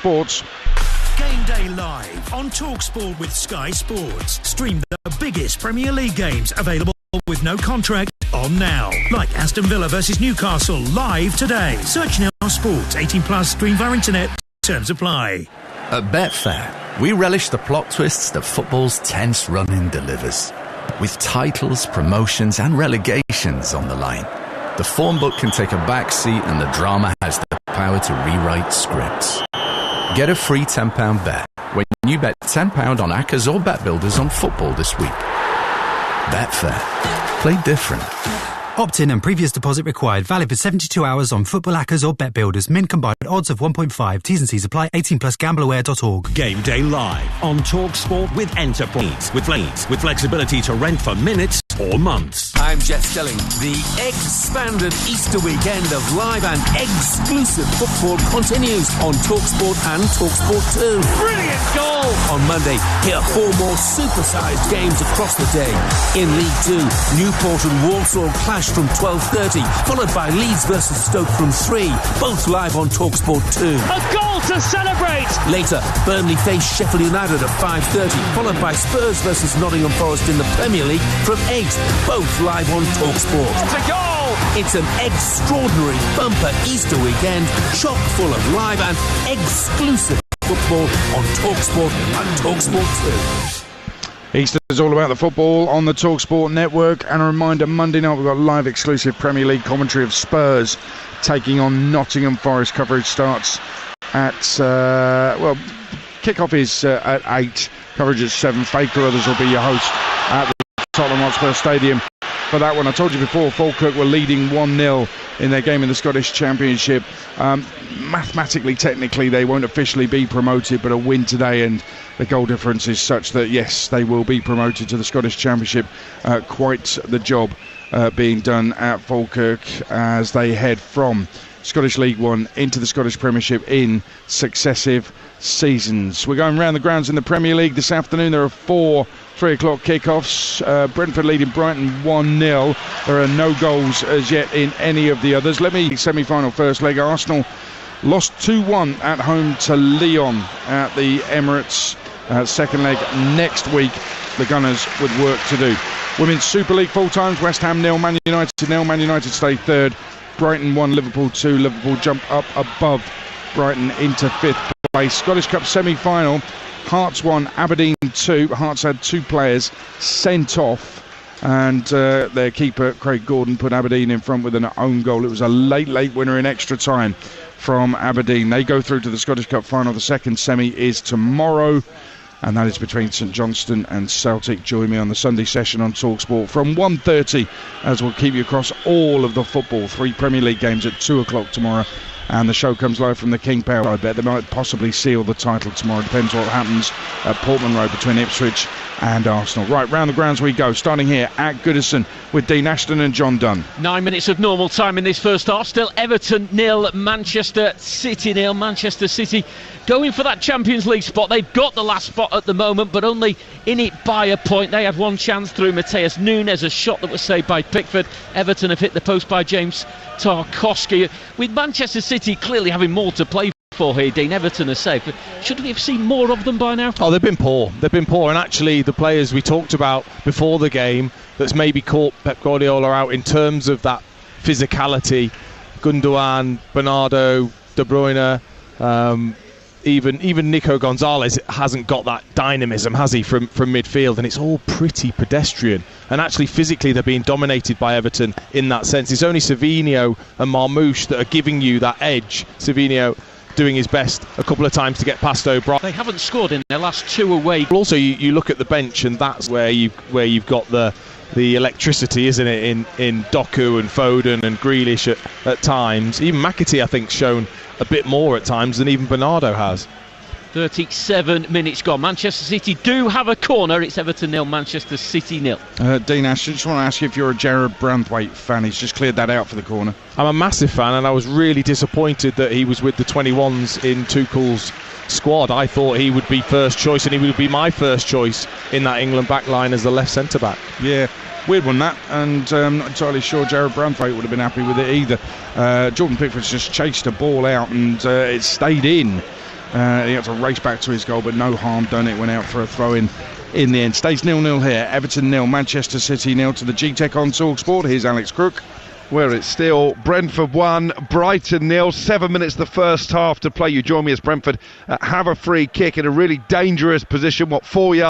Sports. Game Day Live on TalkSport with Sky Sports. Stream the biggest Premier League games available with no contract on now. Like Aston Villa versus Newcastle live today. Search Now Sports. 18 plus. Stream via internet. Terms apply. At Betfair, we relish the plot twists that football's tense run-in delivers. With titles, promotions and relegations on the line, the form book can take a back seat and the drama has the power to rewrite scripts. Get a free £10 bet when you bet £10 on Accas or Bet Builders on football this week. Betfair. Play different. Opt-in and previous deposit required. Valid for 72 hours on Football Accas or Bet Builders. Min combined odds of 1.5. T's and C's apply. 18 plus gambleaware.org. Game Day Live on TalkSport with Enterprise. With flexibility to rent for minutes or months. I'm Jeff Stelling. The expanded Easter weekend of live and exclusive football continues on TalkSport and TalkSport 2. Brilliant goal! On Monday, here are 4 more supersized games across the day. In League 2, Newport and Walsall clash from 12:30, followed by Leeds versus Stoke from 3, both live on TalkSport 2. A goal to celebrate! Later, Burnley face Sheffield United at 5:30, followed by Spurs versus Nottingham Forest in the Premier League from 8, both live on TalkSport. What a goal! It's an extraordinary bumper Easter weekend, chock full of live and exclusive football on TalkSport and TalkSport 2. Easter is all about the football on the TalkSport network. And a reminder, Monday night we've got live exclusive Premier League commentary of Spurs taking on Nottingham Forest. Coverage starts at, kickoff is at 8, coverage at 7. Faye Carruthers will be your host at the Tottenham Hotspur Stadium for that one. I told you before, Falkirk were leading 1-0 in their game in the Scottish Championship. Mathematically, technically, they won't officially be promoted, but a win today and the goal difference is such that, yes, they will be promoted to the Scottish Championship. Quite the job being done at Falkirk as they head from Scottish League One into the Scottish Premiership in successive seasons. We're going round the grounds in the Premier League this afternoon. There are 4 3:00 kickoffs. Brentford leading Brighton 1-0. There are no goals as yet in any of the others. Semi-final first leg. Arsenal lost 2-1 at home to Lyon at the Emirates. Second leg next week. The Gunners with work to do. Women's Super League full times. West Ham 0, Man United 0. Man United stay third. Brighton 1, Liverpool 2. Liverpool jump up above Brighton into 5th place. Scottish Cup semi-final. Hearts 1, Aberdeen 2. Hearts had 2 players sent off, and their keeper Craig Gordon put Aberdeen in front with an own goal. It was a late winner in extra time from Aberdeen. They go through to the Scottish Cup final. The second semi is tomorrow, and that is between St Johnstone and Celtic. Join me on the Sunday session on TalkSport from 1:30 as we'll keep you across all of the football. 3 Premier League games at 2 o'clock tomorrow, and the show comes live from the King Power. I bet they might possibly seal the title tomorrow. Depends what happens at Portman Road between Ipswich and Arsenal. Right, round the grounds we go, starting here at Goodison with Dean Ashton and John Dunn. 9 minutes of normal time in this first half. Still Everton 0, Manchester City 0. Manchester City going for that Champions League spot. They've got the last spot at the moment, but only in it by a point. They had one chance through Mateus Nunes, a shot that was saved by Pickford. Everton have hit the post by James Tarkowski. With Manchester City clearly having more to play for here, Dean, Everton are safe, but should we have seen more of them by now? Oh, they've been poor, and actually the players we talked about before the game that's maybe caught Pep Guardiola out in terms of that physicality, Gundogan, Bernardo, De Bruyne, even Nico Gonzalez hasn't got that dynamism, has he, from midfield, and it's all pretty pedestrian. And actually physically they're being dominated by Everton in that sense. It's only Savinho and Marmoush that are giving you that edge. Savinho doing his best a couple of times to get past O'Brien. They haven't scored in their last 2 away. Also, you look at the bench, and that's where you've got the electricity, isn't it, in Doku and Foden and Grealish at times. Even McAtee, I think, shown a bit more at times than even Bernardo has. 37 minutes gone. Manchester City do have a corner. It's Everton 0, Manchester City 0. Dean Ashton, just want to ask you if you're a Jared Branthwaite fan. He's just cleared that out for the corner. I'm a massive fan, and I was really disappointed that he was with the 21s in Tuchel's squad. I thought he would be first choice, and he would be my first choice in that England back line as the left centre-back. Yeah, weird one that, and I'm not entirely sure Jared Branthwaite would have been happy with it either. Jordan Pickford's just chased a ball out, and it stayed in. He had to race back to his goal, but no harm done. It went out for a throw-in in the end. Stays 0-0 here. Everton 0, Manchester City 0 to the G-Tech on TalkSport. Here's Alex Crook. Where it's still Brentford 1, Brighton 0, 7 minutes the first half to play. You join me as Brentford have a free kick in a really dangerous position, 4 yards